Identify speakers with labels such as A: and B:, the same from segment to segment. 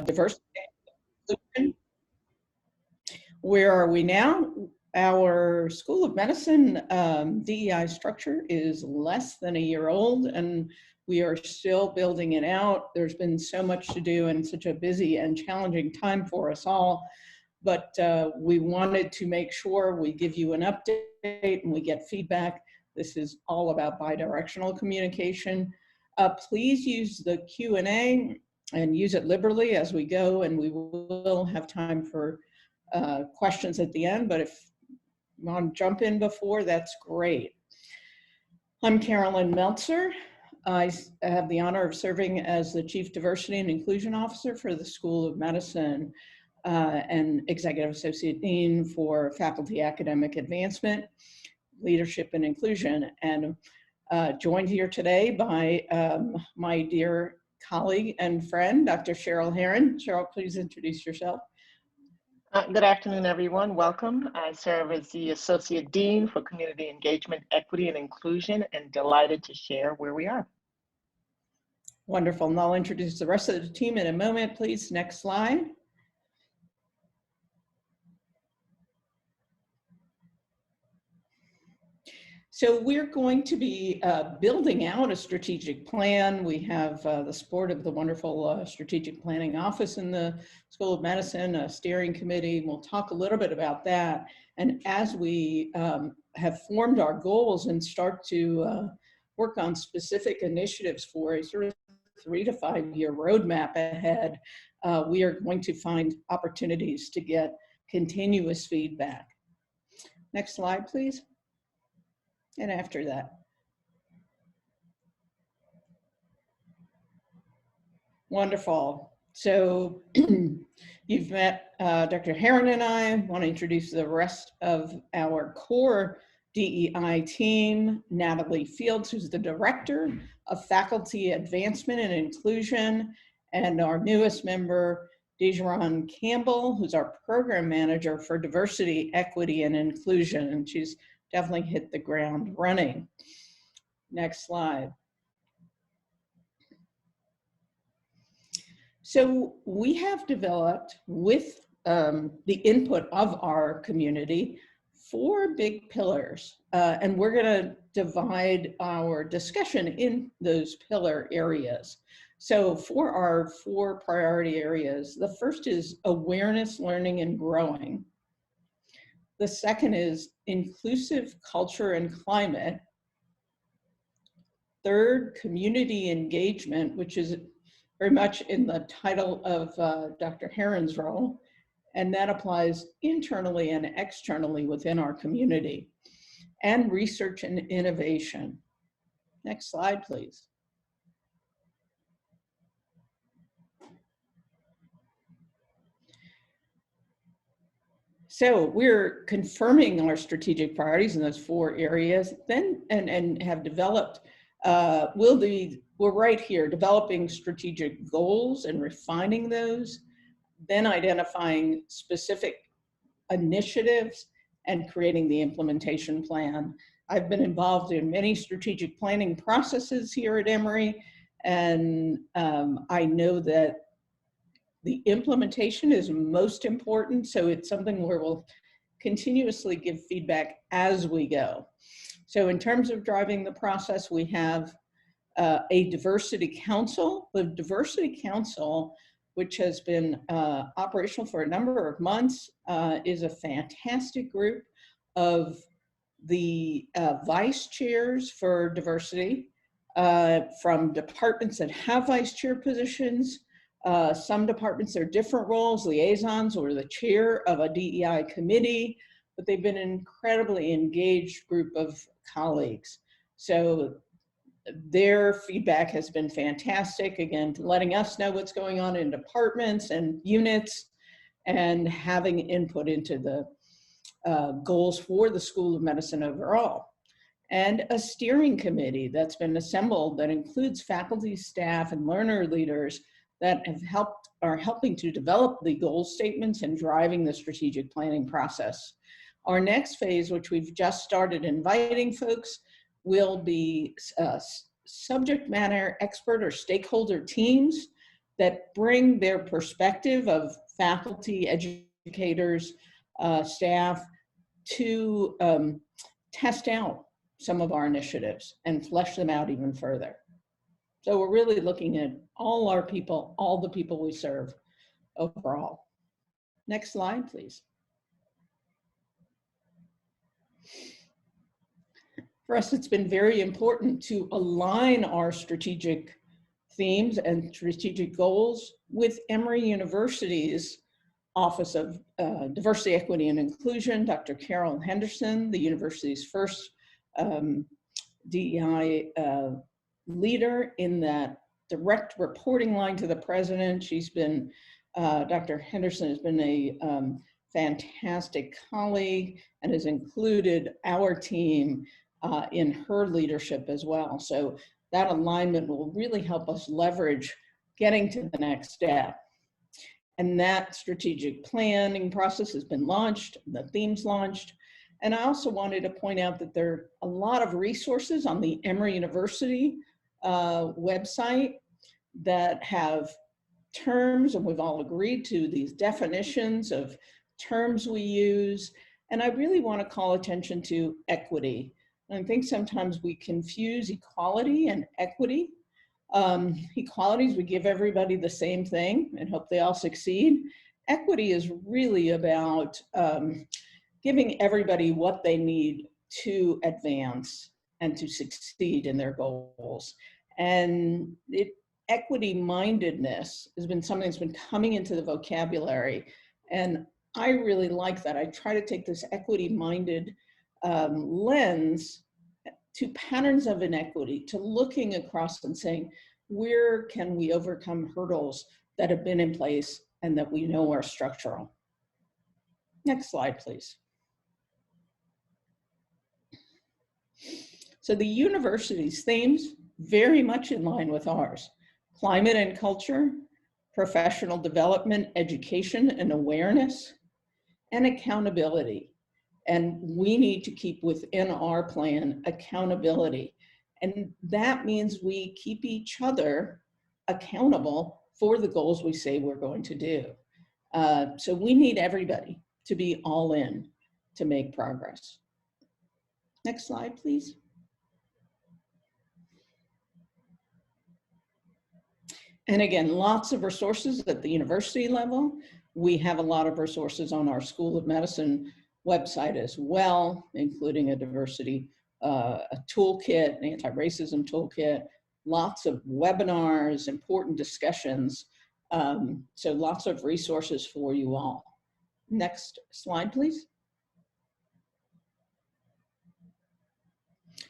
A: diversity and inclusion. Where are we now? Our School of Medicine DEI structure is less than a year old, and we are still building it out. There's been so much to do and such a busy and challenging time for us all, but we wanted to make sure we give you an update and we get feedback. This is all about bidirectional communication. Please use the Q&A and use it liberally as we go, and we will have time for questions at the end, but if you want to jump in before, that's great. I'm Carolyn Meltzer. I have the honor of serving as the Chief Diversity and Inclusion Officer for the School of Medicine and Executive Associate Dean for Faculty Academic Advancement, Leadership and Inclusion, and joined here today by my dear colleague and friend, Dr. Cheryl Herron. Cheryl, please introduce yourself.
B: Good afternoon, everyone. Welcome. I serve as the Associate Dean for Community Engagement, Equity, and Inclusion, and delighted to share where we are.
A: Wonderful. And I'll introduce the rest of the team in a moment, please. Next slide. So we're going to be building out a strategic plan. We have the support of the wonderful Strategic Planning Office in the School of Medicine, a steering committee. We'll talk a little bit about that. And as we have formed our goals and start to work on specific initiatives for a sort of 3 to 5 year roadmap ahead, we are going to find opportunities to get continuous feedback. Next slide, please. And after that. Wonderful. So you've met Dr. Herron and I want to introduce the rest of our core DEI team. Natalie Fields, who's the Director of Faculty Advancement and Inclusion, and our newest member, Dejaron Campbell, who's our Program Manager for Diversity, Equity, and Inclusion. And she's definitely hit the ground running. Next slide. So we have developed, with the input of our community, 4 big pillars, and we're going to divide our discussion in those pillar areas. So for our 4 priority areas, the first is awareness, learning, and growing. The second is inclusive culture and climate. Third, community engagement, which is very much in the title of Dr. Herron's role, and that applies internally and externally within our community. And research and innovation. Next slide, please. So we're confirming our strategic priorities in those 4 areas, then and have developed, we're right here, developing strategic goals and refining those, then identifying specific initiatives and creating the implementation plan. I've been involved in many strategic planning processes here at Emory, and I know that the implementation is most important, so it's something where we'll continuously give feedback as we go. So in terms of driving the process, we have a diversity council. The diversity council, which has been operational for a number of months, is a fantastic group of the vice chairs for diversity from departments that have vice chair positions. Some departments are different roles, liaisons or the chair of a DEI committee, but they've been an incredibly engaged group of colleagues. So their feedback has been fantastic, again, letting us know what's going on in departments and units and having input into the goals for the School of Medicine overall. And a steering committee that's been assembled that includes faculty, staff, and learner leaders that are helping to develop the goal statements and driving the strategic planning process. Our next phase, which we've just started inviting folks, will be subject matter expert or stakeholder teams that bring their perspective of faculty, educators, staff to test out some of our initiatives and flesh them out even further. So we're really looking at all our people, all the people we serve overall. Next slide, please. For us, it's been very important to align our strategic themes and strategic goals with Emory University's Office of Diversity, Equity, and Inclusion. Dr. Carol Henderson, the university's first DEI leader in that direct reporting line to the president. She's been, Dr. Henderson has been a fantastic colleague and has included our team in her leadership as well. So that alignment will really help us leverage getting to the next step. And that strategic planning process has been launched, the themes launched. And I also wanted to point out that there are a lot of resources on the Emory University website that have terms, and we've all agreed to these definitions of terms we use. And I really want to call attention to equity. And I think sometimes we confuse equality and equity. Equality is we give everybody the same thing and hope they all succeed. Equity is really about giving everybody what they need to advance and to succeed in their goals. And equity mindedness has been something that's been coming into the vocabulary. And I really like that. I try to take this equity minded lens to patterns of inequity, to looking across and saying, where can we overcome hurdles that have been in place and that we know are structural? Next slide, please. So the university's themes, very much in line with ours: climate and culture, professional development, education and awareness, and accountability. And we need to keep within our plan accountability. And that means we keep each other accountable for the goals we say we're going to do. So we need everybody to be all in to make progress. Next slide, please. And again, lots of resources at the university level. We have a lot of resources on our School of Medicine website as well, including a diversity a toolkit, an anti-racism toolkit, lots of webinars, important discussions. So lots of resources for you all. Next slide, please.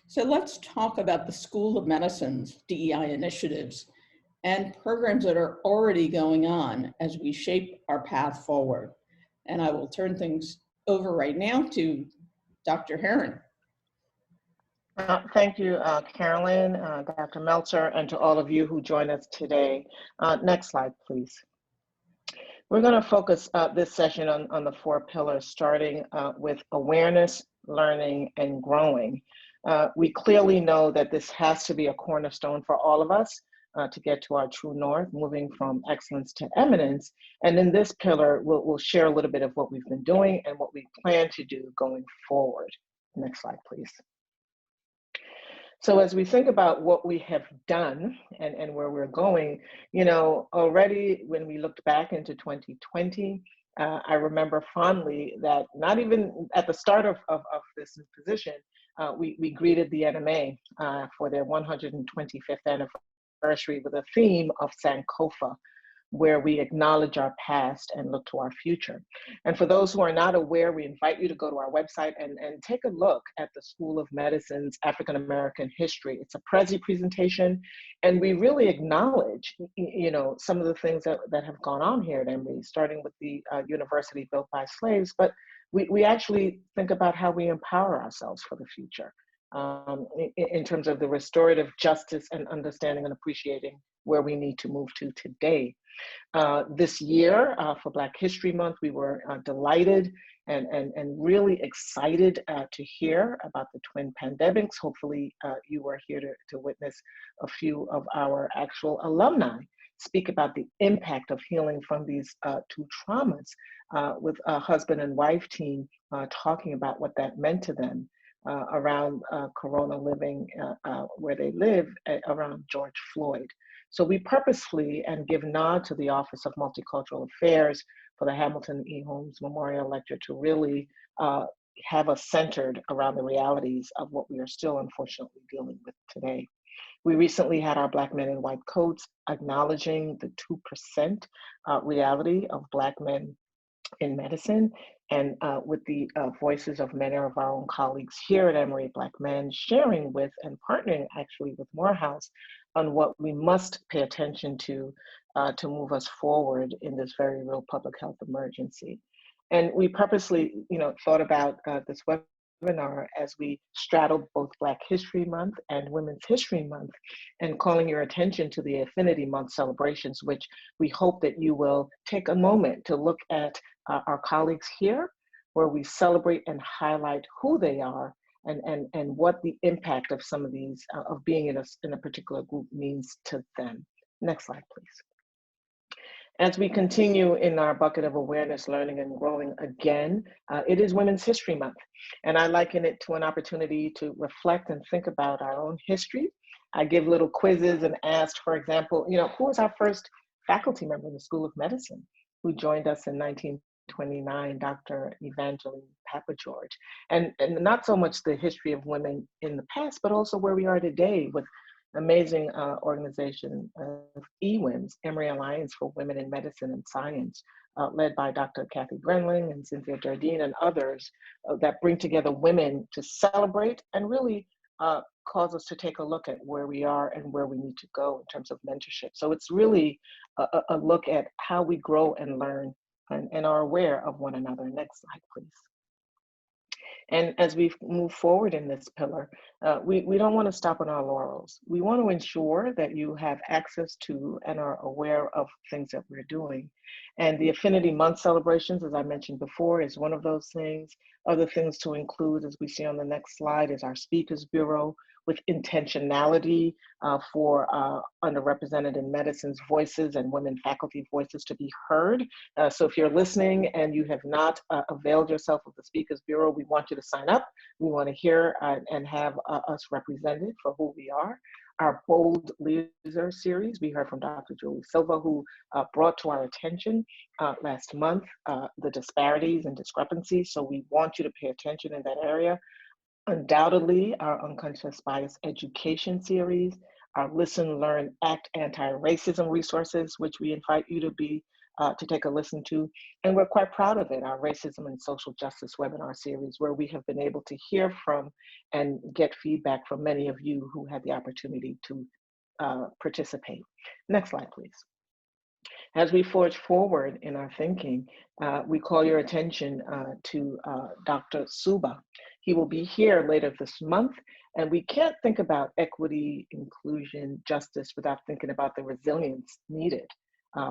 A: So let's talk about the School of Medicine's DEI initiatives and programs that are already going on as we shape our path forward. And I will turn things over right now to Dr. Herron.
B: Thank you, Carolyn, Dr. Meltzer, and to all of you who join us today. Next slide, please. We're going to focus this session on the 4 pillars, starting with awareness, learning, and growing. We clearly know that this has to be a cornerstone for all of us to get to our true north, moving from excellence to eminence. And in this pillar, we'll share a little bit of what we've been doing and what we plan to do going forward. Next slide, please. So as we think about what we have done and where we're going, you know, already when we looked back into 2020, I remember fondly that not even at the start of this position, we greeted the NMA for their 125th anniversary with a theme of Sankofa, where we acknowledge our past and look to our future. And for those who are not aware, we invite you to go to our website and take a look at the School of Medicine's African American history. It's a Prezi presentation, and we really acknowledge, you know, some of the things that have gone on here at Emory, starting with the university built by slaves, but we actually think about how we empower ourselves for the future in terms of the restorative justice and understanding and appreciating where we need to move to today. This year, for Black History Month, we were delighted and really excited to hear about the twin pandemics. Hopefully, you were here to witness a few of our actual alumni speak about the impact of healing from these two traumas with a husband and wife team talking about what that meant to them around Corona living where they live around George Floyd. So we purposefully and give nod to the Office of Multicultural Affairs for the Hamilton E. Holmes Memorial Lecture to really have us centered around the realities of what we are still unfortunately dealing with today. We recently had our Black Men in White Coats acknowledging the 2% reality of Black men in medicine, and with the voices of many of our own colleagues here at Emory Black Men, sharing with and partnering actually with Morehouse on what we must pay attention to move us forward in this very real public health emergency. And we purposely, thought about this webinar as we straddled both Black History Month and Women's History Month, and calling your attention to the Affinity Month celebrations, which we hope that you will take a moment to look at our colleagues here, where we celebrate and highlight who they are and what the impact of some of these, of being in a particular group means to them. Next slide, please. As we continue in our bucket of awareness, learning, and growing again, it is Women's History Month. And I liken it to an opportunity to reflect and think about our own history. I give little quizzes and ask, for example, who was our first faculty member in the School of Medicine who joined us in 1929, Dr. Evangeline Papageorge. And not so much the history of women in the past, but also where we are today with amazing organization of EWIMS, Emory Alliance for Women in Medicine and Science, led by Dr. Kathy Grenling and Cynthia Jardine and others that bring together women to celebrate and really cause us to take a look at where we are and where we need to go in terms of mentorship. So it's really a look at how we grow and learn and are aware of one another. Next slide, please. And as we move forward in this pillar, we don't want to stop on our laurels. We want to ensure that you have access to and are aware of things that we're doing. And the Affinity Month celebrations, as I mentioned before, is one of those things. Other things to include, as we see on the next slide, is our Speakers Bureau with intentionality for underrepresented in medicine's voices and women faculty voices to be heard. So if you're listening and you have not availed yourself of the Speakers Bureau, we want you to sign up. We want to hear and have us represented for who we are. Our Bold Leader series, we heard from Dr. Julie Silva, who brought to our attention last month the disparities and discrepancies. So we want you to pay attention in that area. Undoubtedly, our Unconscious Bias Education series, our Listen, Learn, Act Anti-Racism resources, which we invite you to take a listen to. And we're quite proud of it, our Racism and Social Justice webinar series, where we have been able to hear from and get feedback from many of you who had the opportunity to participate. Next slide, please. As we forge forward in our thinking, we call your attention to Dr. Suba. He will be here later this month, and we can't think about equity, inclusion, justice without thinking about the resilience needed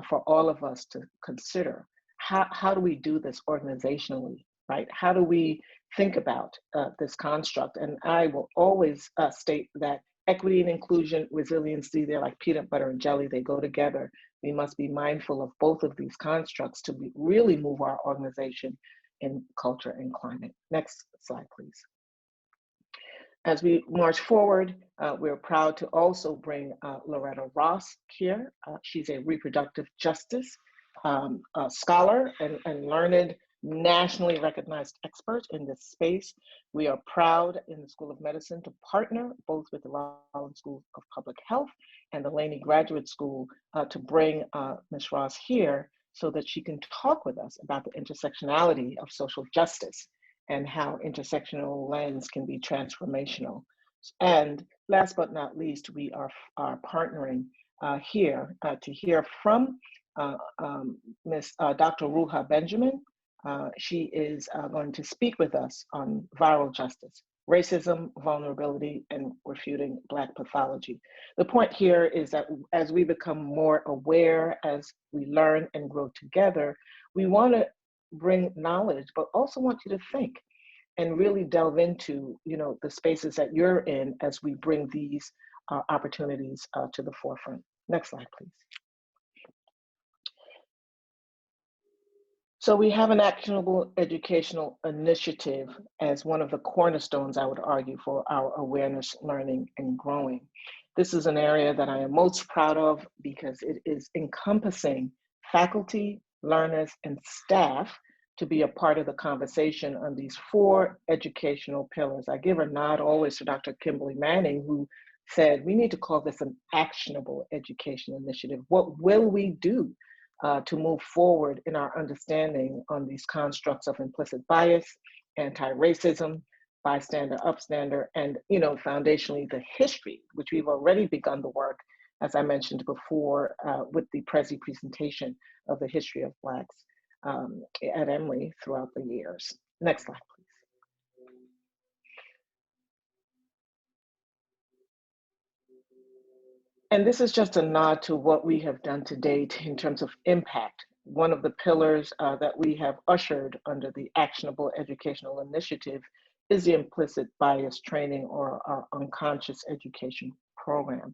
B: for all of us to consider. How do we do this organizationally, right? How do we think about this construct? And I will always state that equity and inclusion, resiliency, they're like peanut butter and jelly, they go together. We must be mindful of both of these constructs to really move our organization in culture and climate. Next slide, please. As we march forward, we're proud to also bring Loretta Ross here. She's a reproductive justice scholar and learned, nationally recognized expert in this space. We are proud in the School of Medicine to partner both with the Rollins School of Public Health and the Laney Graduate School to bring Ms. Ross here so that she can talk with us about the intersectionality of social justice and how intersectional lens can be transformational. And last but not least, we are partnering here to hear from Dr. Ruha Benjamin. She is going to speak with us on viral justice, racism, vulnerability, and refuting Black pathology. The point here is that as we become more aware, as we learn and grow together, we want to bring knowledge, but also want you to think and really delve into the spaces that you're in as we bring these opportunities to the forefront. Next slide, please. So we have an actionable educational initiative as one of the cornerstones, I would argue, for our awareness, learning, and growing. This is an area that I am most proud of because it is encompassing faculty, learners, and staff to be a part of the conversation on these 4 educational pillars. I give a nod always to Dr. Kimberly Manning, who said, we need to call this an actionable education initiative. What will we do to move forward in our understanding on these constructs of implicit bias, anti-racism, bystander, upstander, and foundationally the history, which we've already begun the work, as I mentioned before, with the Prezi presentation of the history of Blacks at Emory throughout the years. Next slide, please. And this is just a nod to what we have done to date in terms of impact. One of the pillars that we have ushered under the Actionable Educational Initiative is the implicit bias training, or our unconscious education program.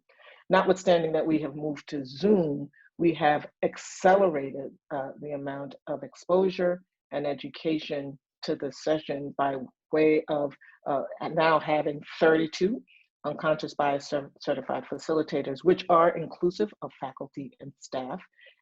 B: Notwithstanding that we have moved to Zoom, we have accelerated the amount of exposure and education to the session by way of now having 32 unconscious bias certified facilitators, which are inclusive of faculty and staff.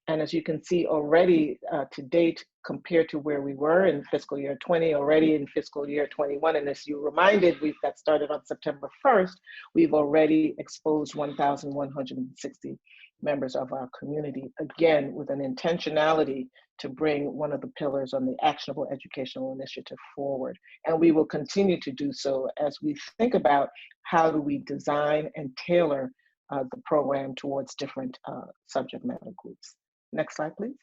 B: And as you can see already to date, compared to where we were in fiscal year 20, already in fiscal year 21, and as you reminded, we've got started on September 1st, we've already exposed 1,160 members of our community, again, with an intentionality to bring one of the pillars on the Actionable Educational Initiative forward. And we will continue to do so as we think about how do we design and tailor the program towards different subject matter groups. Next slide, please.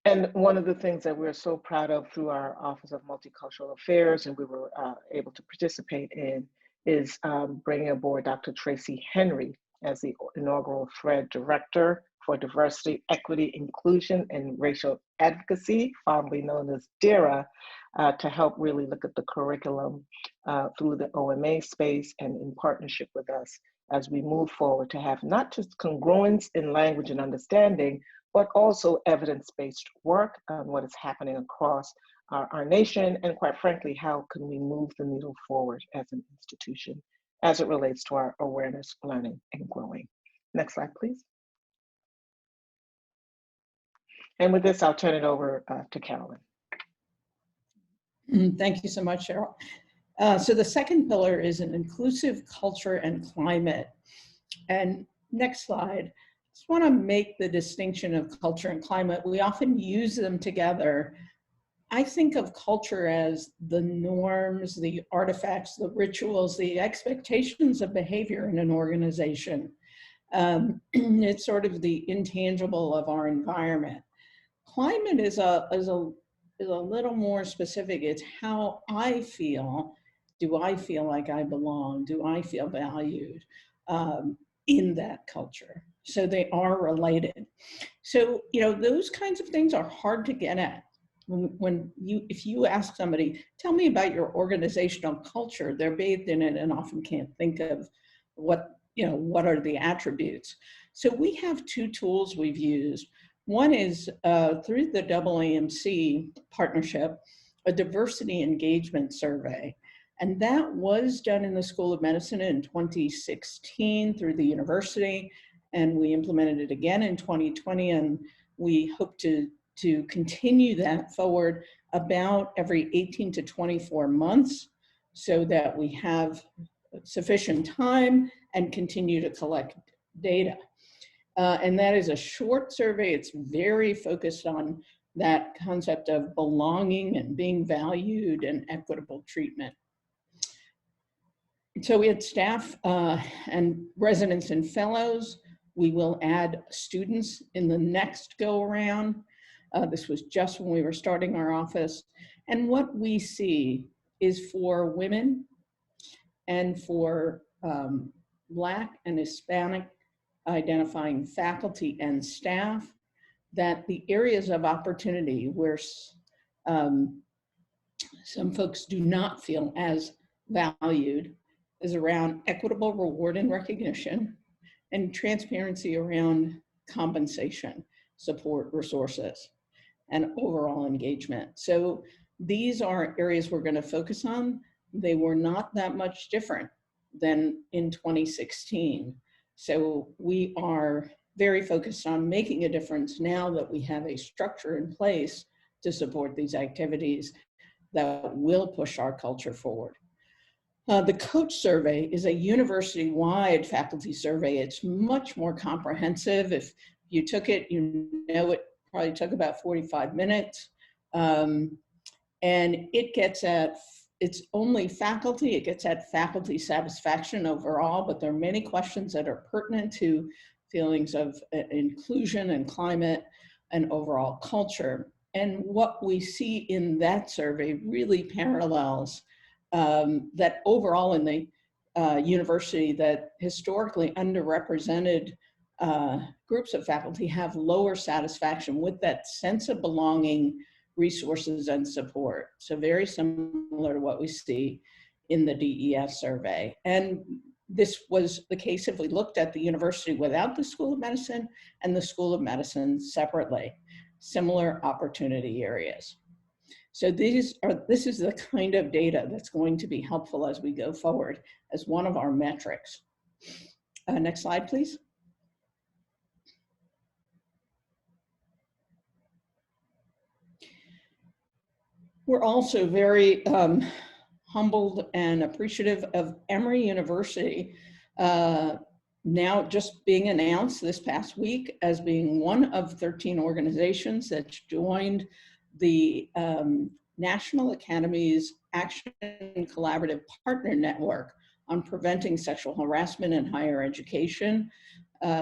B: And one of the things that we're so proud of through our Office of Multicultural Affairs, and we were able to participate in, is bringing aboard Dr. Tracy Henry as the inaugural Thread Director for Diversity, Equity, Inclusion, and Racial Advocacy, formerly known as DERA, to help really look at the curriculum through the OMA space and in partnership with us as we move forward to have not just congruence in language and understanding, but also evidence-based work on what is happening across our nation, and quite frankly, how can we move the needle forward as an institution as it relates to our awareness, learning, and growing. Next slide, please. And with this, I'll turn it over to Carolyn.
A: Thank you so much, Cheryl. So the second pillar is an inclusive culture and climate. And next slide. Just want to make the distinction of culture and climate. We often use them together. I think of culture as the norms, the artifacts, the rituals, the expectations of behavior in an organization. It's sort of the intangible of our environment. Climate is a little more specific. It's how I feel. Do I feel like I belong? Do I feel valued in that culture? So they are related. So, those kinds of things are hard to get at. If you ask somebody, tell me about your organizational culture, they're bathed in it and often can't think of what are the attributes. So we have 2 tools we've used. One is through the AAMC partnership, a diversity engagement survey. And that was done in the School of Medicine in 2016 through the university. And we implemented it again in 2020. And we hope to continue that forward about every 18 to 24 months so that we have sufficient time and continue to collect data. And that is a short survey. It's very focused on that concept of belonging and being valued and equitable treatment. So we had staff and residents and fellows. We will add students in the next go around. This was just when we were starting our office. And what we see is for women and for Black and Hispanic identifying faculty and staff, that the areas of opportunity where some folks do not feel as valued is around equitable reward and recognition and transparency around compensation, support, resources, and overall engagement. So these are areas we're going to focus on. They were not that much different than in 2016. So we are very focused on making a difference now that we have a structure in place to support these activities that will push our culture forward. The Coach Survey is a university-wide faculty survey. It's much more comprehensive. If you took it, you know it probably took about 45 minutes. And it gets at, it's only faculty, it gets at faculty satisfaction overall, but there are many questions that are pertinent to feelings of inclusion and climate and overall culture. And what we see in that survey really parallels that overall in the university, that historically underrepresented groups of faculty have lower satisfaction with that sense of belonging, resources, and support. So very similar to what we see in the DES survey. And this was the case if we looked at the university without the School of Medicine and the School of Medicine separately, similar opportunity areas. So this is the kind of data that's going to be helpful as we go forward as one of our metrics. Next slide, please. We're also very humbled and appreciative of Emory University now just being announced this past week as being one of 13 organizations that's joined the National Academy's Action Collaborative Partner Network on preventing sexual harassment in higher education.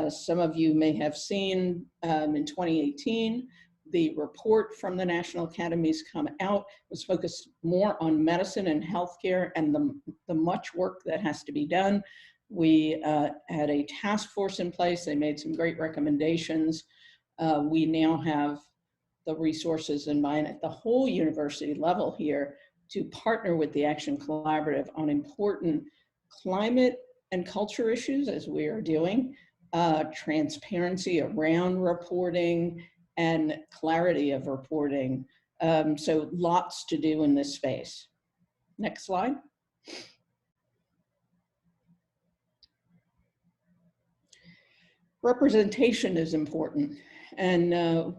A: Some of you may have seen in 2018, the report from the National Academies come out was focused more on medicine and healthcare and the much work that has to be done. We had a task force in place. They made some great recommendations. We now have the resources in mind at the whole university level here to partner with the Action Collaborative on important climate and culture issues as we are doing, transparency around reporting and clarity of reporting. So lots to do in this space. Next slide. Representation is important, and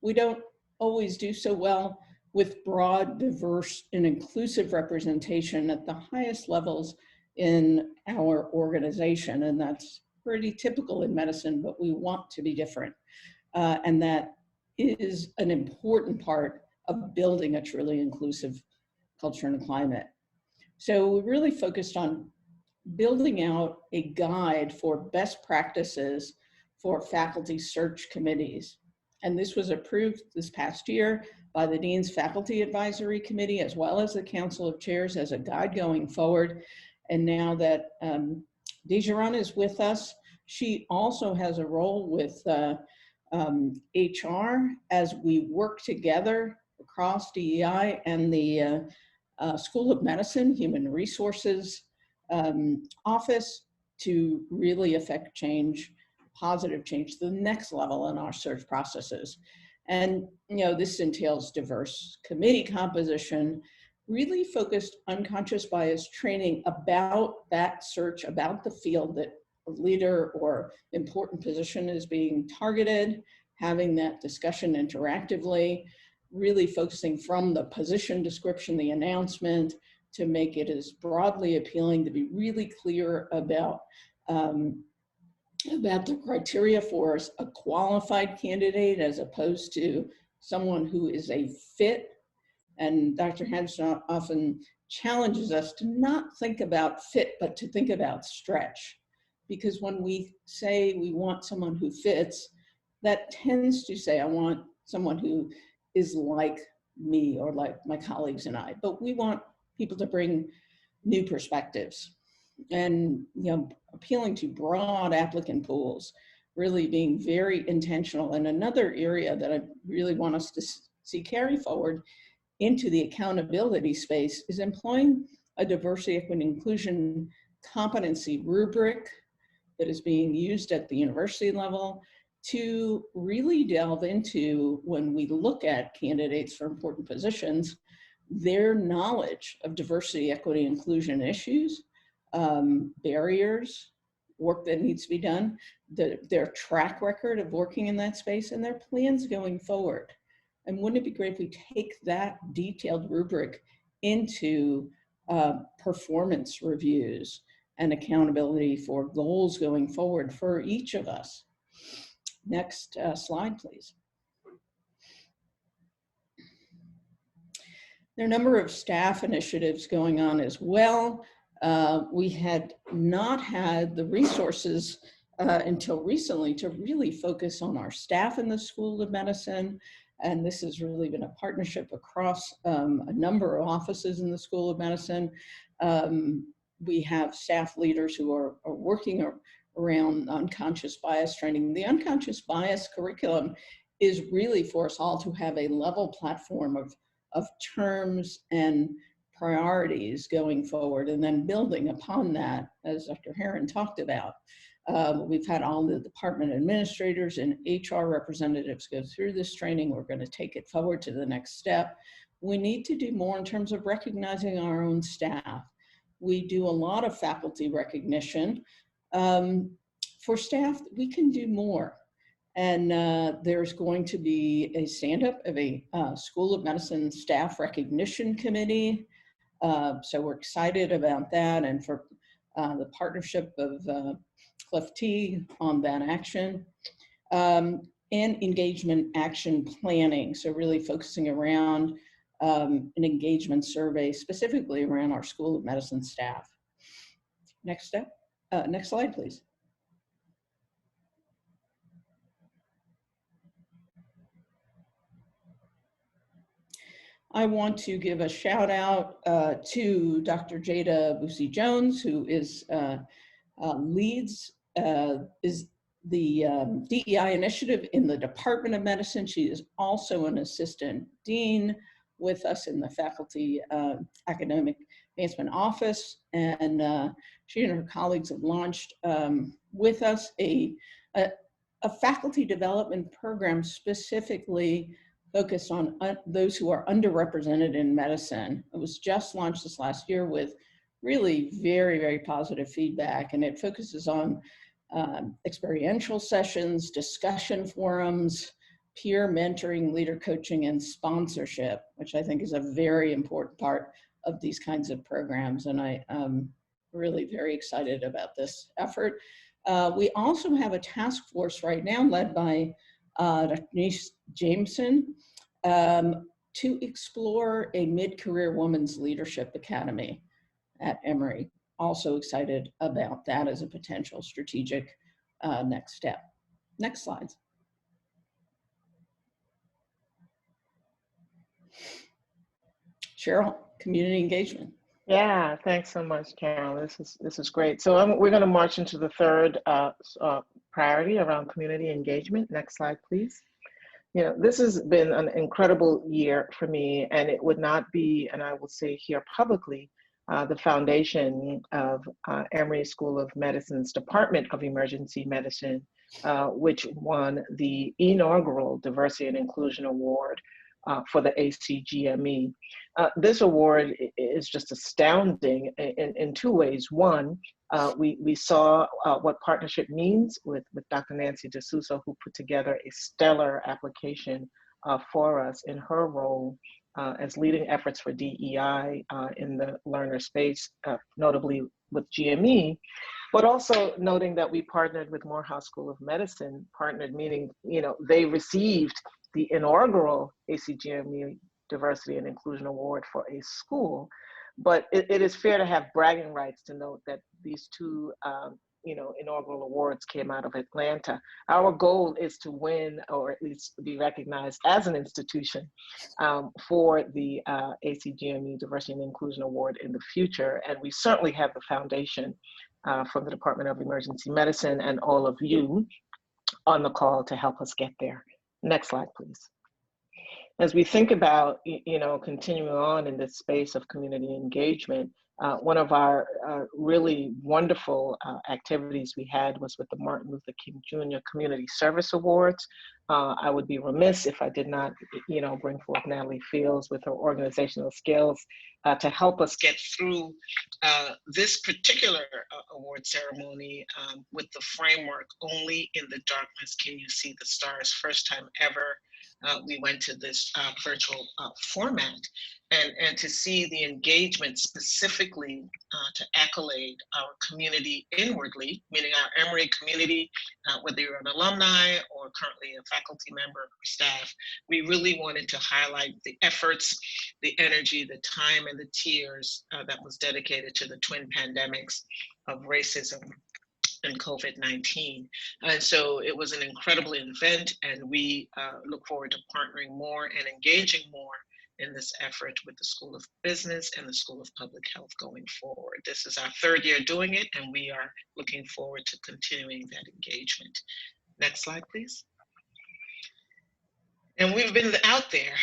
A: we don't always do so well with broad, diverse, and inclusive representation at the highest levels in our organization, and that's pretty typical in medicine, but we want to be different. And that is an important part of building a truly inclusive culture and climate. So we really focused on building out a guide for best practices for faculty search committees. And this was approved this past year by the Dean's Faculty Advisory Committee, as well as the Council of Chairs as a guide going forward. And now that Dejaron is with us, she also has a role with HR as we work together across DEI and the School of Medicine, Human Resources Office to really affect change, positive change to the next level in our search processes. And this entails diverse committee composition, really focused unconscious bias training about that search, about the field that a leader or important position is being targeted, having that discussion interactively, really focusing from the position description, the announcement, to make it as broadly appealing, to be really clear about the criteria for a qualified candidate as opposed to someone who is a fit. And Dr. Henderson often challenges us to not think about fit, but to think about stretch. Because when we say we want someone who fits, that tends to say, I want someone who is like me or like my colleagues and I. But we want people to bring new perspectives and appealing to broad applicant pools, really being very intentional. And another area that I really want us to see carry forward into the accountability space is employing a diversity, equity, and inclusion competency rubric that is being used at the university level to really delve into, when we look at candidates for important positions, their knowledge of diversity, equity, inclusion issues, barriers, work that needs to be done, their track record of working in that space, and their plans going forward. And wouldn't it be great if we take that detailed rubric into performance reviews and accountability for goals going forward for each of us? Next slide, please. There are a number of staff initiatives going on as well. We had not had the resources until recently to really focus on our staff in the School of Medicine. And this has really been a partnership across a number of offices in the School of Medicine. We have staff leaders who are working around unconscious bias training. The unconscious bias curriculum is really for us all to have a level platform of terms and priorities going forward, and then building upon that, as Dr. Herron talked about. We've had all the department administrators and HR representatives go through this training. We're going to take it forward to the next step. We need to do more in terms of recognizing our own staff. We do a lot of faculty recognition. For staff, we can do more. And there's going to be a stand-up of a School of Medicine Staff Recognition Committee. So we're excited about that, and for the partnership of Cliff T on that action. And engagement action planning. So really focusing around an engagement survey, specifically around our School of Medicine staff. Next step, next slide, please. I want to give a shout out to Dr. Jada Busey-Jones, who is leads is the DEI initiative in the Department of Medicine. She is also an assistant dean with us in the Faculty Academic Advancement Office, and she and her colleagues have launched with us a faculty development program specifically focused on those who are underrepresented in medicine. It was just launched this last year with really very, very positive feedback, and it focuses on experiential sessions, discussion forums, peer mentoring, leader coaching, and sponsorship, which I think is a very important part of these kinds of programs, and I am really very excited about this effort. We also have a task force right now led by Dr. Denise Jameson to explore a mid-career women's leadership academy at Emory. Also excited about that as a potential strategic next step. Next slide. Cheryl, community engagement.
B: Yeah, thanks so much, Carol. This is great. So we're going to march into the third priority around community engagement. Next slide, please. You know, this has been an incredible year for me, and it would not be, and I will say here publicly, the foundation of Emory School of Medicine's Department of Emergency Medicine, which won the inaugural Diversity and Inclusion Award for the ACGME. This award is just astounding in two ways. One, we saw what partnership means with Dr. Nancy D'Souza, who put together a stellar application for us in her role as leading efforts for DEI in the learner space, notably with GME, but also noting that we partnered with Morehouse School of Medicine, partnered meaning, you know, they received the inaugural ACGME Diversity and Inclusion Award for a school. But it is fair to have bragging rights to note that these two inaugural awards came out of Atlanta. Our goal is to win, or at least be recognized as an institution for the ACGME Diversity and Inclusion Award in the future. And we certainly have the foundation from the Department of Emergency Medicine and all of you on the call to help us get there. Next slide, please. As we think about, continuing on in this space of community engagement, One of our really wonderful activities we had was with the Martin Luther King Jr. Community Service Awards. I would be remiss if I did not, bring forth Natalie Fields with her organizational skills to help us get through this particular award ceremony with the framework, "Only in the darkness can you see the stars." First time ever we went to this virtual format, and to see the engagement specifically to accolade our community inwardly, meaning our Emory community, whether you're an alumni or currently a faculty member or staff. We really wanted to highlight the efforts, the energy, the time, and the tears that was dedicated to the twin pandemics of racism and COVID-19. And so it was an incredible event, and we look forward to partnering more and engaging more in this effort with the School of Business and the School of Public Health going forward. This is our third year doing it, and we are looking forward to continuing that engagement. Next slide, please. And we've been out there,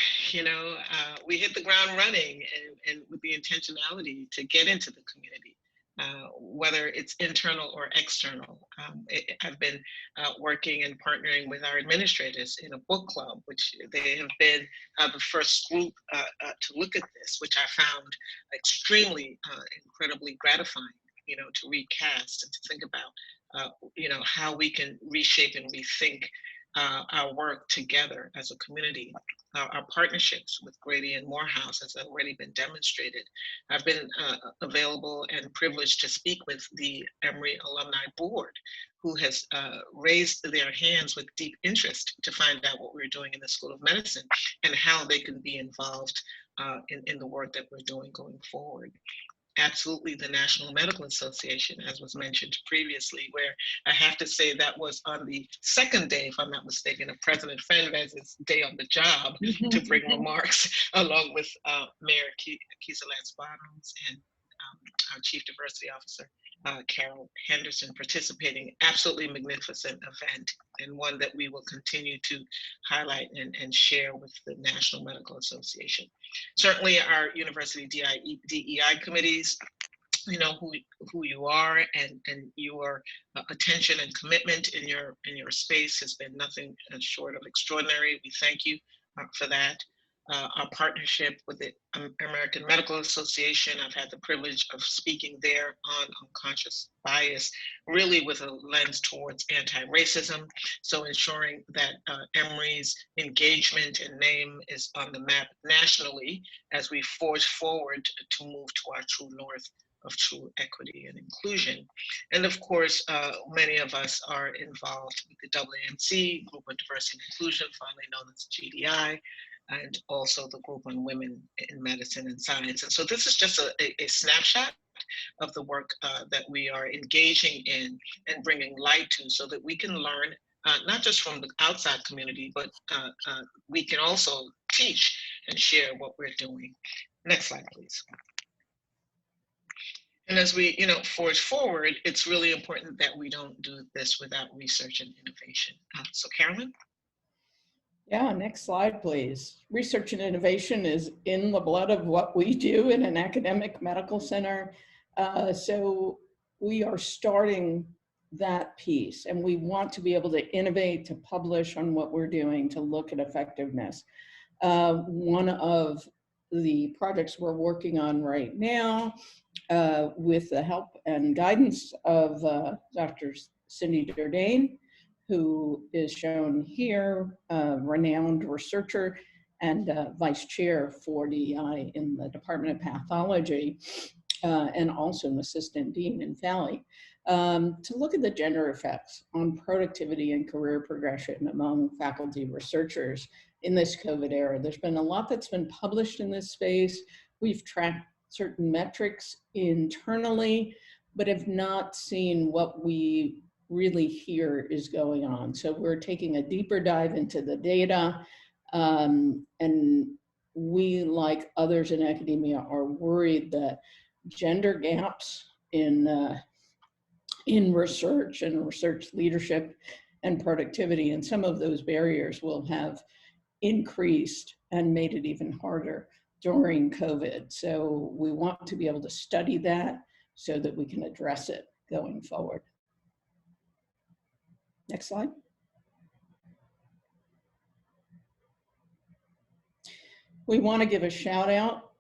B: we hit the ground running and with the intentionality to get into the community. Whether it's internal or external. I've been working and partnering with our administrators in a book club, which they have been the first group to look at this, which I found extremely incredibly gratifying, to recast and to think about, how we can reshape and rethink our work together as a community. Our partnerships with Grady and Morehouse has already been demonstrated. I've been available and privileged to speak with the Emory Alumni Board, who has raised their hands with deep interest to find out what we're doing in the School of Medicine and how they can be involved in the work that we're doing going forward. Absolutely, the National Medical Association, as was mentioned previously, where I have to say that was on the second day, if I'm not mistaken, of President Fernandez's day on the job to bring remarks, along with Mayor Kisa Lance Bottoms and our Chief Diversity Officer, Carol Henderson, participating. Absolutely magnificent event, and one that we will continue to highlight and share with the National Medical Association. Certainly our university DEI committees, who you are, and your attention and commitment in your space has been nothing short of extraordinary. We thank you for that. Our partnership with the American Medical Association, I've had the privilege of speaking there on unconscious bias, really with a lens towards anti-racism. So ensuring that Emory's engagement and name is on the map nationally as we forge forward to move to our true north of true equity and inclusion. And of course, many of us are involved with the AAMC, Group on Diversity and Inclusion, formerly known as GDI, and also the Group on Women in Medicine and Science. And so this is just a snapshot of the work that we are engaging in and bringing light to, so that we can learn not just from the outside community, but we can also teach and share what we're doing. Next slide, please. And as we, forge forward, it's really important that we don't do this without research and innovation. So Carolyn?
A: Yeah, next slide, please. Research and innovation is in the blood of what we do in an academic medical center. So we are starting that piece, and we want to be able to innovate, to publish on what we're doing, to look at effectiveness. One of the projects we're working on right now, with the help and guidance of Dr. Cindy Durdane, who is shown here, renowned researcher and vice chair for DEI in the Department of Pathology, and also an assistant dean in Valley, to look at the gender effects on productivity and career progression among faculty researchers in this COVID era. There's been a lot that's been published in this space. We've tracked certain metrics internally, but have not seen what we really hear is going on. So we're taking a deeper dive into the data, and we, like others in academia, are worried that gender gaps in research and research leadership and productivity, and some of those barriers will have increased and made it even harder during COVID. So we want to be able to study that so that we can address it going forward. Next slide. We want to give a shout out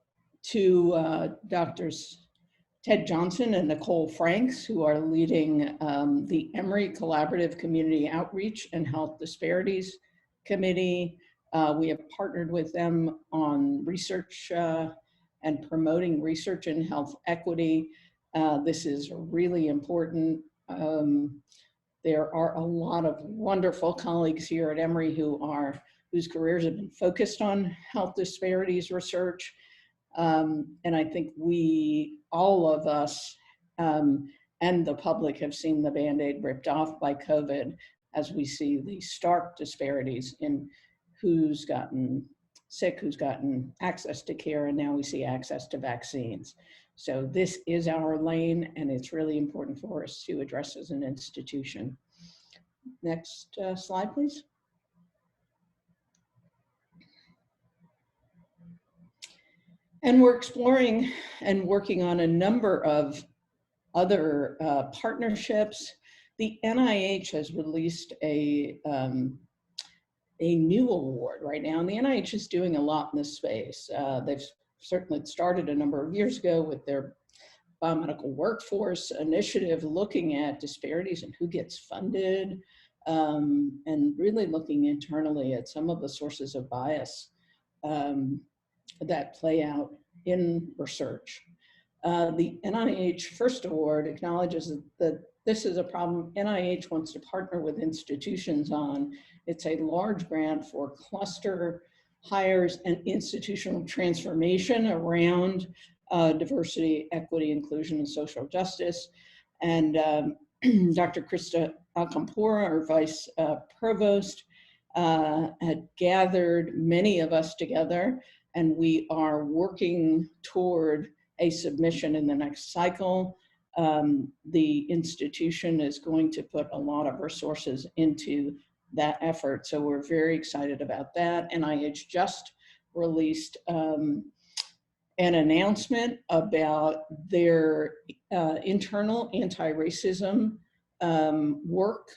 A: to Drs. Ted Johnson and Nicole Franks, who are leading the Emory Collaborative Community Outreach and Health Disparities Committee. We have partnered with them on research and promoting research in health equity. This is really important. There are a lot of wonderful colleagues here at Emory whose careers have been focused on health disparities research. And I think all of us and the public have seen the Band-Aid ripped off by COVID as we see the stark disparities in who's gotten sick, who's gotten access to care, and now we see access to vaccines. So this is our lane, and it's really important for us to address as an institution. Next slide, please. And we're exploring and working on a number of other partnerships. The NIH has released a new award right now, and the NIH is doing a lot in this space. They've certainly started a number of years ago with their biomedical workforce initiative, looking at disparities and who gets funded, and really looking internally at some of the sources of bias that play out in research. The NIH First Award acknowledges that this is a problem NIH wants to partner with institutions on. It's a large grant for cluster hires and institutional transformation around diversity, equity, inclusion, and social justice. And Dr. Krista Alcampora, our Vice Provost, had gathered many of us together, and we are working toward a submission in the next cycle. The institution is going to put a lot of resources into that effort, so we're very excited about that. NIH just released an announcement about their internal anti-racism work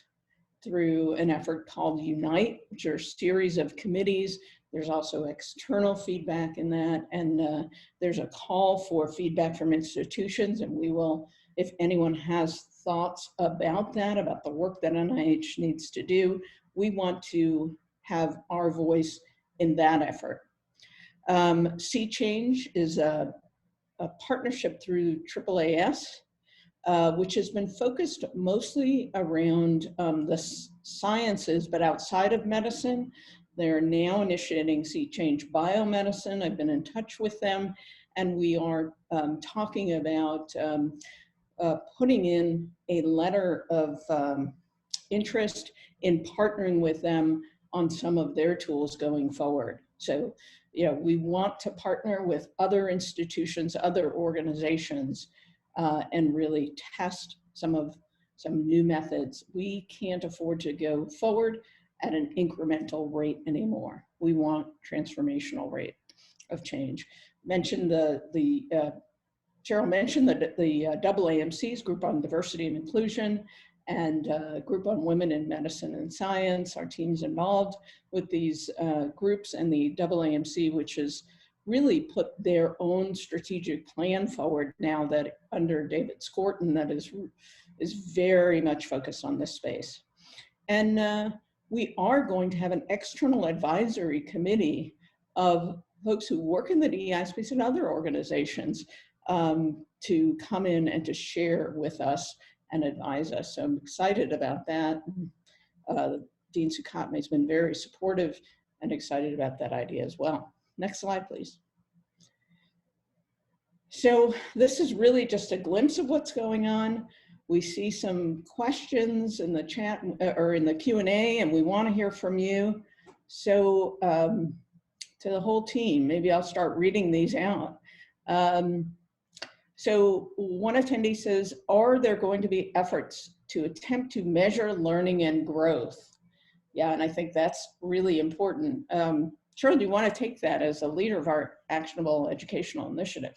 A: through an effort called Unite, which are a series of committees. There's also external feedback in that, and there's a call for feedback from institutions, and we will, if anyone has thoughts about that, about the work that NIH needs to do, we want to have our voice in that effort. Sea Change is a partnership through AAAS, which has been focused mostly around the sciences, but outside of medicine. They're now initiating Sea Change Biomedicine. I've been in touch with them, and we are talking about putting in a letter of interest in partnering with them on some of their tools going forward. So, we want to partner with other institutions, other organizations, and really test some new methods. We can't afford to go forward at an incremental rate anymore. We want transformational rate of change. Cheryl mentioned that the AAMC's Group on Diversity and Inclusion and Group on Women in Medicine and Science. Our team's involved with these groups, and the AAMC, which has really put their own strategic plan forward now that under David Skorton, that is very much focused on this space. And we are going to have an external advisory committee of folks who work in the DEI space and other organizations to come in and to share with us and advise us. So I'm excited about that. Dean Sukhatme has been very supportive and excited about that idea as well. Next slide, please. So this is really just a glimpse of what's going on. We see some questions in the chat or in the Q&A, and we want to hear from you. So to the whole team, maybe I'll start reading these out. So one attendee says, are there going to be efforts to attempt to measure learning and growth? Yeah, and I think that's really important. Shirley, do you want to take that as a leader of our actionable educational initiative?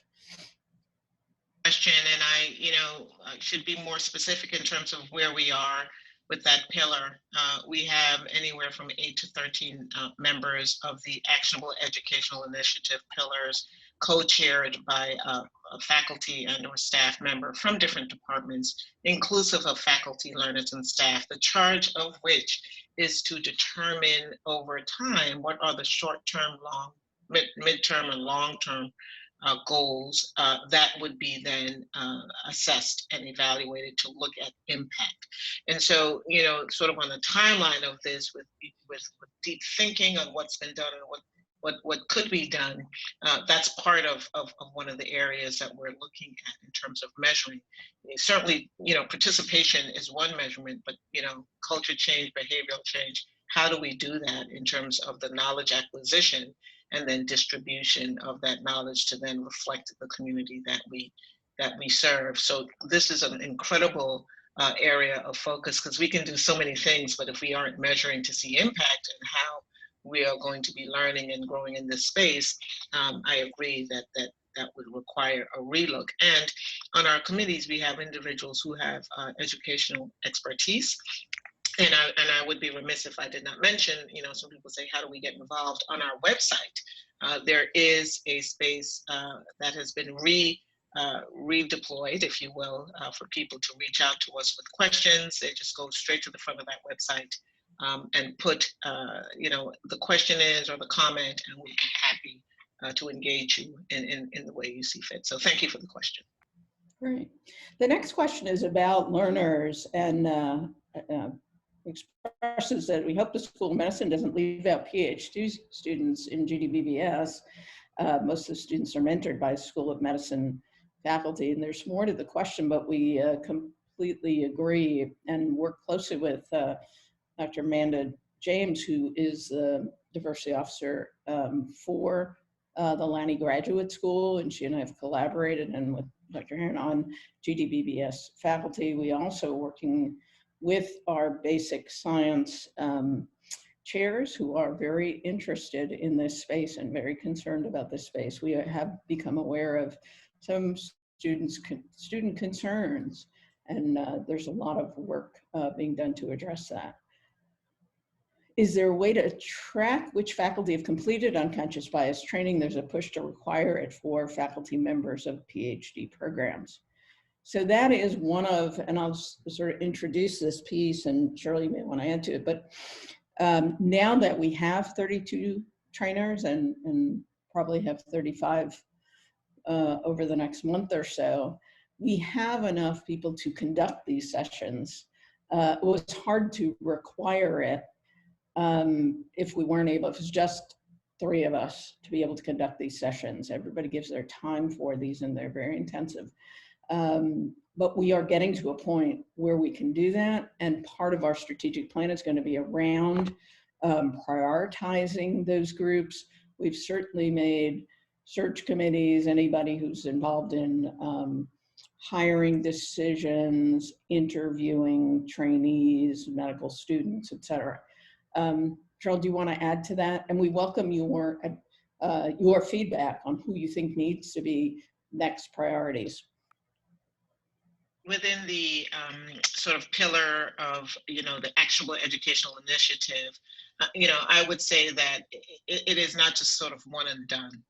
C: Question, and I should be more specific in terms of where we are with that pillar. We have anywhere from 8 to 13 members of the Actionable Educational Initiative pillars, co-chaired by a faculty and or staff member from different departments, inclusive of faculty, learners, and staff, the charge of which is to determine over time what are the short-term, mid-term, and long-term goals that would be then assessed and evaluated to look at impact. And so, sort of on the timeline of this, with deep thinking on what's been done and what could be done, that's part of one of the areas that we're looking at in terms of measuring. Certainly, participation is one measurement, but culture change, behavioral change. How do we do that in terms of the knowledge acquisition and then distribution of that knowledge to then reflect the community that we serve? So this is an incredible area of focus, because we can do so many things, but if we aren't measuring to see impact and how we are going to be learning and growing in this space, I agree that would require a relook. And on our committees, we have individuals who have educational expertise. And I would be remiss if I did not mention, some people say, how do we get involved? On our website, there is a space that has been redeployed, if you will, for people to reach out to us with questions. They just go straight to the front of that website and put, the question is or the comment, and we'll be happy to engage you in the way you see fit. So thank you for the question.
A: Great. The next question is about learners, and expresses that we hope the School of Medicine doesn't leave out PhD students in GDBBS. Most of the students are mentored by School of Medicine faculty, and there's more to the question, but we completely agree and work closely with Dr. Amanda James, who is the diversity officer for the Lanny Graduate School, and she and I have collaborated, and with Dr. Heron on GDBBS faculty. We also working with our basic science chairs who are very interested in this space and very concerned about this space. We have become aware of some student concerns, and there's a lot of work being done to address that. Is there a way to track which faculty have completed unconscious bias training? There's a push to require it for faculty members of PhD programs. So that is one of, and I'll sort of introduce this piece, and Shirley may want to add to it, but now that we have 32 trainers and probably have 35 over the next month or so, we have enough people to conduct these sessions. It was hard to require it if we weren't able, if it was just 3 of us to be able to conduct these sessions. Everybody gives their time for these, and they're very intensive. But we are getting to a point where we can do that, and part of our strategic plan is going to be around prioritizing those groups. We've certainly made search committees, anybody who's involved in hiring decisions, interviewing trainees, medical students, et cetera. Cheryl, do you want to add to that? And we welcome your feedback on who you think needs to be next priorities.
C: Within the sort of pillar of, the actionable educational initiative, I would say that it is not just sort of one and done.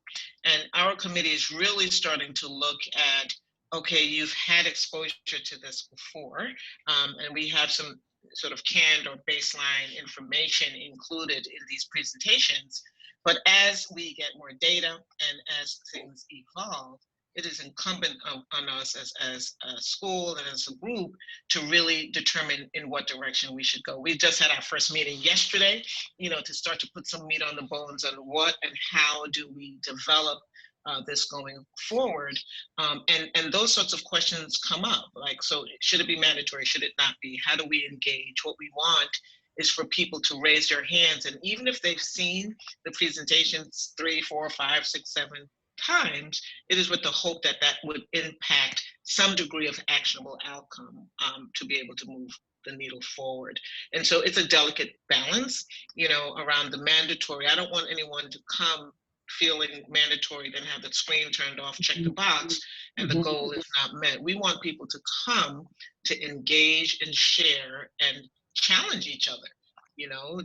C: And our committee is really starting to look at, okay, you've had exposure to this before, and we have some sort of canned or baseline information included in these presentations. But as we get more data and as things evolve, it is incumbent on us as a school and as a group to really determine in what direction we should go. We just had our first meeting yesterday, to start to put some meat on the bones on what and how do we develop this going forward. And those sorts of questions come up, like, so should it be mandatory? Should it not be? How do we engage? What we want is for people to raise their hands. And even if they've seen the presentations 3, 4, 5, 6, 7 times, it is with the hope that that would impact some degree of actionable outcome to be able to move the needle forward. And so it's a delicate balance, around the mandatory. I don't want anyone to come feeling mandatory, then have the screen turned off, check the box, and the goal is not met. We want people to come to engage and share and challenge each other,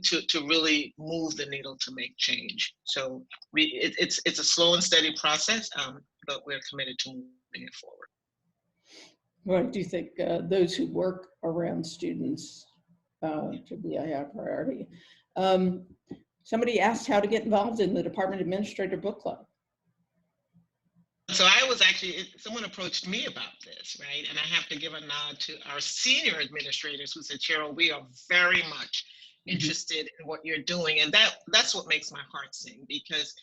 C: to really move the needle to make change. So it's a slow and steady process, but we're committed to moving it forward.
A: What do you think those who work around students should be a high priority? Somebody asked how to get involved in the Department Administrator Book Club.
C: So I was actually, someone approached me about this, right? And I have to give a nod to our senior administrators who said, Cheryl, we are very much interested in what you're doing. And that's what makes my heart sing, because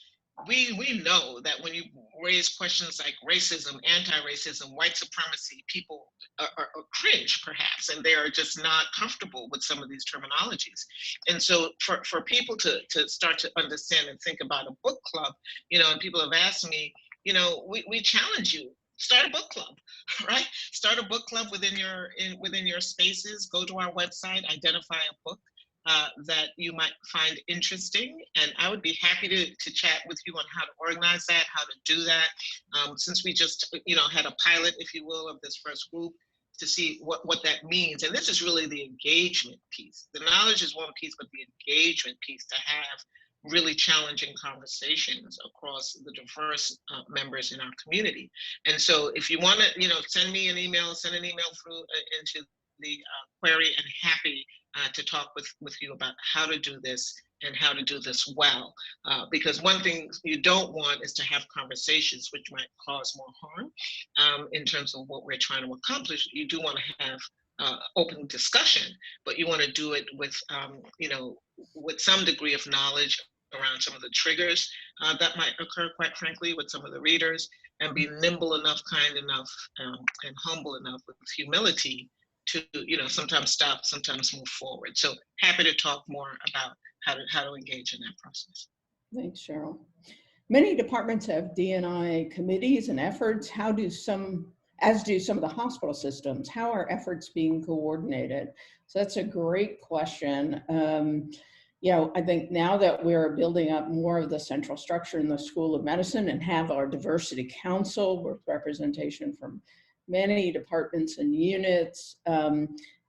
C: we know that when you raise questions like racism, anti-racism, white supremacy, people are cringe perhaps, and they are just not comfortable with some of these terminologies. And so for people to start to understand and think about a book club, and people have asked me, we challenge you. Start a book club, right? Start a book club within your spaces. Go to our website, identify a book that you might find interesting, and I would be happy to chat with you on how to organize that, how to do that. Since we just had a pilot, if you will, of this first group, to see what that means. And this is really the engagement piece. The knowledge is one piece, but the engagement piece, to have really challenging conversations across the diverse members in our community. And so if you want to, send me an email, send an email through into the query, and happy to talk with you about how to do this and how to do this well. Because one thing you don't want is to have conversations which might cause more harm in terms of what we're trying to accomplish. You do want to have open discussion, but you want to do it with, with some degree of knowledge around some of the triggers that might occur, quite frankly, with some of the readers, and be nimble enough, kind enough, and humble enough with humility to, sometimes stop, sometimes move forward. So happy to talk more about how to engage in that process.
A: Thanks, Cheryl. Many departments have D&I committees and efforts. As do some of the hospital systems. How are efforts being coordinated? So that's a great question. I think now that we're building up more of the central structure in the School of Medicine and have our diversity council with representation from many departments and units,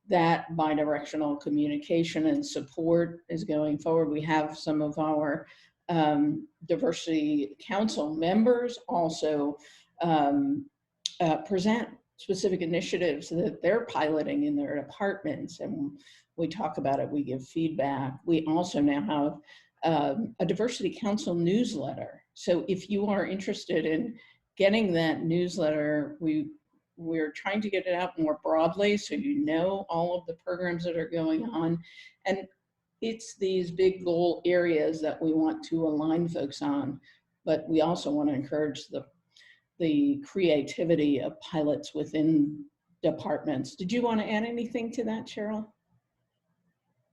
A: that bidirectional communication and support is going forward. We have some of our diversity council members also present specific initiatives that they're piloting in their departments, and we talk about it, we give feedback. We also now have a diversity council newsletter. So if you are interested in getting that newsletter, we're trying to get it out more broadly so you know all of the programs that are going on. And it's these big goal areas that we want to align folks on, but we also want to encourage the creativity of pilots within departments. Did you want to add anything to that, Cheryl?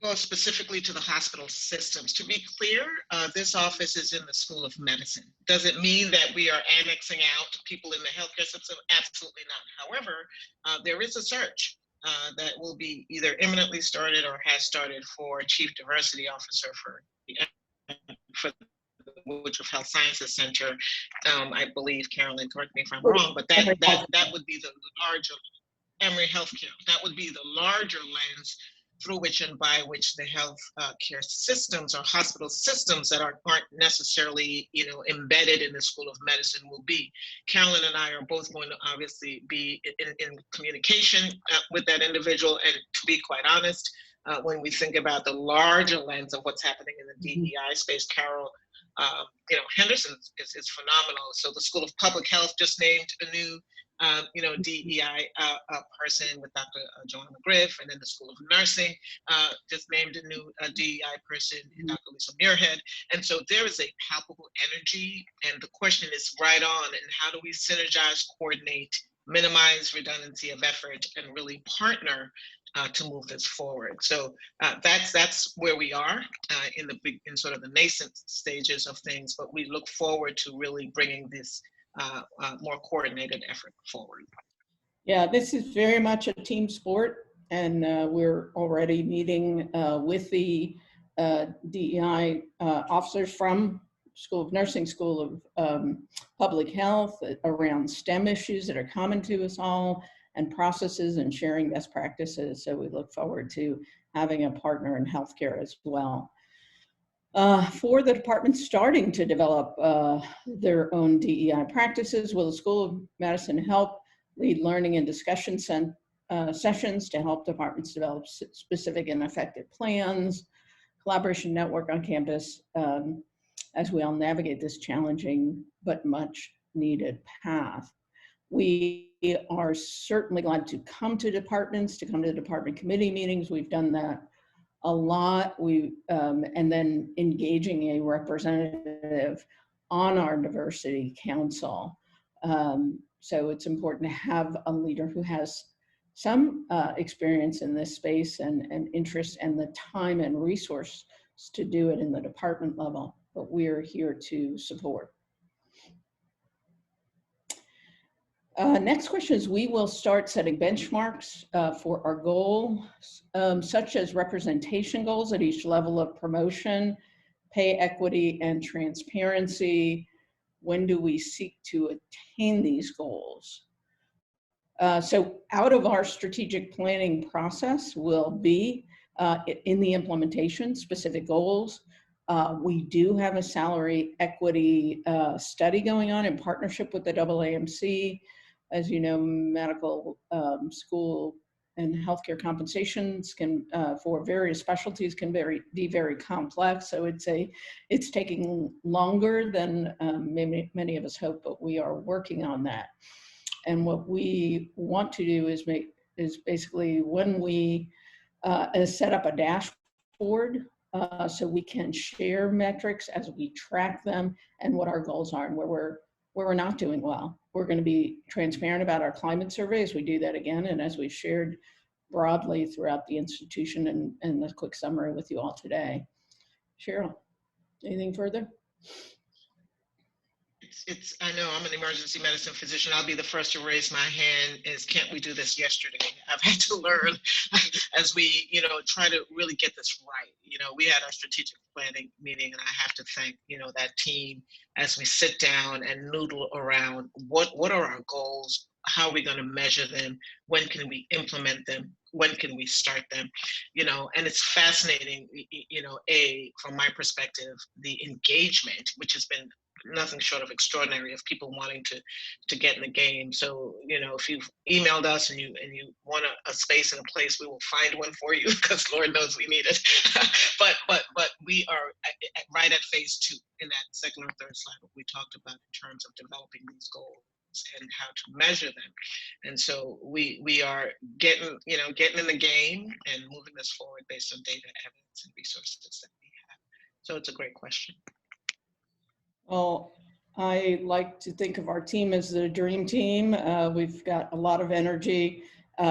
C: Well, specifically to the hospital systems. To be clear, this office is in the School of Medicine. Does it mean that we are annexing out people in the healthcare system? Absolutely not. However, there is a search that will be either imminently started or has started for Chief Diversity Officer for the Woodruff Health Sciences Center. I believe, Carolyn, correct me if I'm wrong, but that would be the larger Emory Healthcare. That would be the larger lens through which and by which the health care systems or hospital systems that aren't necessarily, embedded in the School of Medicine will be. Carolyn and I are both going to obviously be in communication with that individual. And to be quite honest, when we think about the larger lens of what's happening in the DEI space, Carol, Henderson is phenomenal. So the School of Public Health just named a new DEI person with Dr. Joanna McGriff, and then the School of Nursing just named a new DEI person, Dr. Lisa Muirhead. And so there is a palpable energy, and the question is right on, and how do we synergize, coordinate, minimize redundancy of effort, and really partner to move this forward. So that's where we are in sort of the nascent stages of things, but we look forward to really bringing this more coordinated effort forward.
A: Yeah, this is very much a team sport. and we're already meeting with the DEI officers from School of Nursing, School of Public Health around STEM issues that are common to us all, and processes and sharing best practices. So we look forward to having a partner in healthcare as well. For the department starting to develop their own DEI practices, will the School of Medicine help lead learning and discussion sessions to help departments develop specific and effective plans, collaboration network on campus, as we all navigate this challenging but much needed path. We are certainly glad to come to departments, to come to department committee meetings. We've done that a lot. And then engaging a representative on our diversity council. So it's important to have a leader who has some experience in this space and interest and the time and resource to do it in the department level, but we're here to support. Next question is, we will start setting benchmarks for our goals, such as representation goals at each level of promotion, pay equity, and transparency. When do we seek to attain these goals? So out of our strategic planning process will be in the implementation specific goals. We do have a salary equity study going on in partnership with the AAMC. As you know, medical school and healthcare compensations can, for various specialties, can be very complex. So it's taking longer than many of us hope, but we are working on that. And what we want to do is basically when we set up a dashboard so we can share metrics as we track them and what our goals are and where we're not doing well. We're going to be transparent about our climate survey as we do that again, and as we've shared broadly throughout the institution and a quick summary with you all today. Cheryl, anything further?
C: I know I'm an emergency medicine physician. I'll be the first to raise my hand is, can't we do this yesterday? I've had to learn as we, try to really get this right. We had our strategic planning meeting, and I have to thank, that team as we sit down and noodle around what are our goals? How are we going to measure them? When can we implement them? When can we start them? And it's fascinating, from my perspective, the engagement, which has been nothing short of extraordinary, of people wanting to get in the game. So, if you've emailed us and you want a space and a place, we will find one for you, because Lord knows we need it. but we are right at phase 2 in that second or third slide, what we talked about in terms of developing these goals and how to measure them. And so we are getting in the game and moving this forward based on data, evidence, and resources that we have. So it's a great question.
A: Well, I like to think of our team as the dream team. We've got a lot of energy.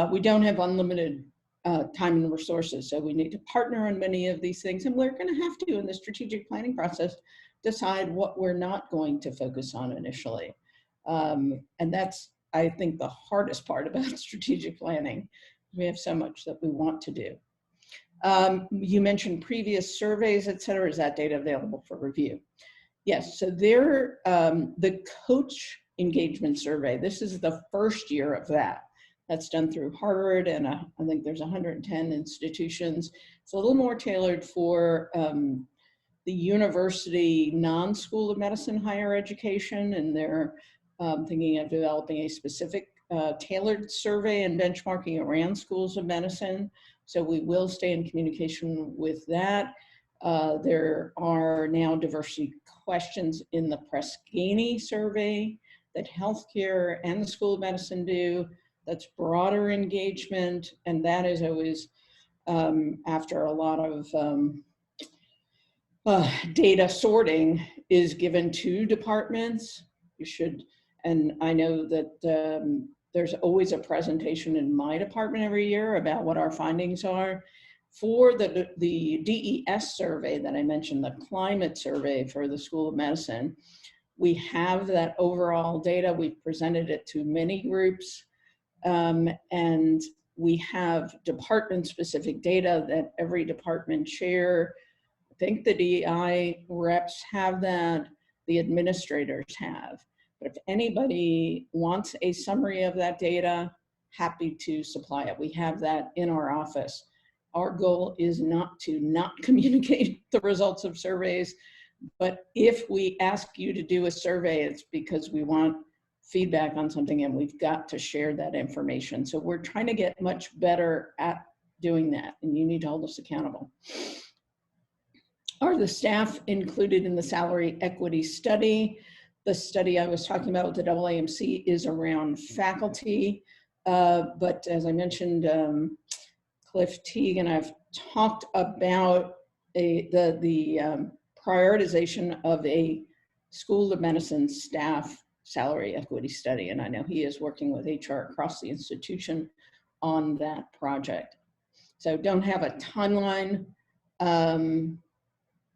A: We don't have unlimited time and resources, so we need to partner on many of these things, and we're going to have to, in the strategic planning process, decide what we're not going to focus on initially. And that's, I think, the hardest part about strategic planning. We have so much that we want to do. You mentioned previous surveys, et cetera. Is that data available for review? Yes, so the coach engagement survey, this is the first year of that. That's done through Harvard, and I think there's 110 institutions. It's a little more tailored for the university non-school of medicine higher education, and they're thinking of developing a specific tailored survey and benchmarking around schools of medicine. So we will stay in communication with that. There are now diversity questions in the Press-Ganey survey that healthcare and the School of Medicine do. That's broader engagement, and that is always after a lot of data sorting is given to departments. You should, and I know that there's always a presentation in my department every year about what our findings are. For the DES survey that I mentioned, the climate survey for the School of Medicine, we have that overall data. We've presented it to many groups, and We have department-specific data that every department share. I think the DEI reps have that, the administrators have. But if anybody wants a summary of that data, happy to supply it. We have that in our office. Our goal is not to not communicate the results of surveys, but if we ask you to do a survey, it's because we want feedback on something and we've got to share that information. So we're trying to get much better at doing that, and you need to hold us accountable. Are the staff included in the salary equity study? The study I was talking about with the AAMC is around faculty, but as I mentioned, Cliff Teague and I've talked about the prioritization of a School of Medicine staff salary equity study, and I know he is working with HR across the institution on that project. So don't have a timeline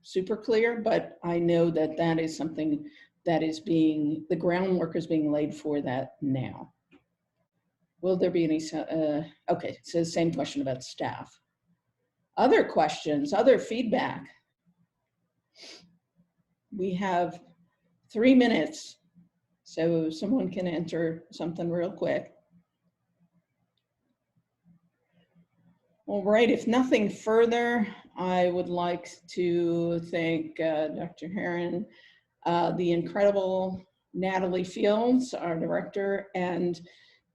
A: super clear, but I know that that is something that is the groundwork is being laid for that now. Will there be any, okay, so the same question about staff. Other questions, other feedback. We have 3 minutes, so someone can enter something real quick. All right, if nothing further, I would like to thank Dr. Herron, the incredible Natalie Fields, our director, and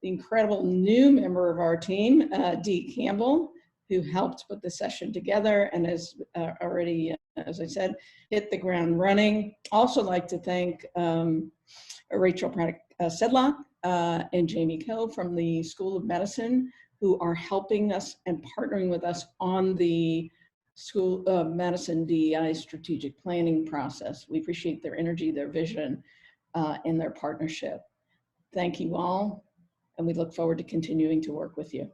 A: the incredible new member of our team, Dee Campbell, who helped put the session together and has already, as I said, hit the ground running. Also like to thank Rachel Sedlock and Jamie Coe from the School of Medicine, who are helping us and partnering with us on the School of Medicine DEI strategic planning process. We appreciate their energy, their vision, and their partnership. Thank you all, and we look forward to continuing to work with you.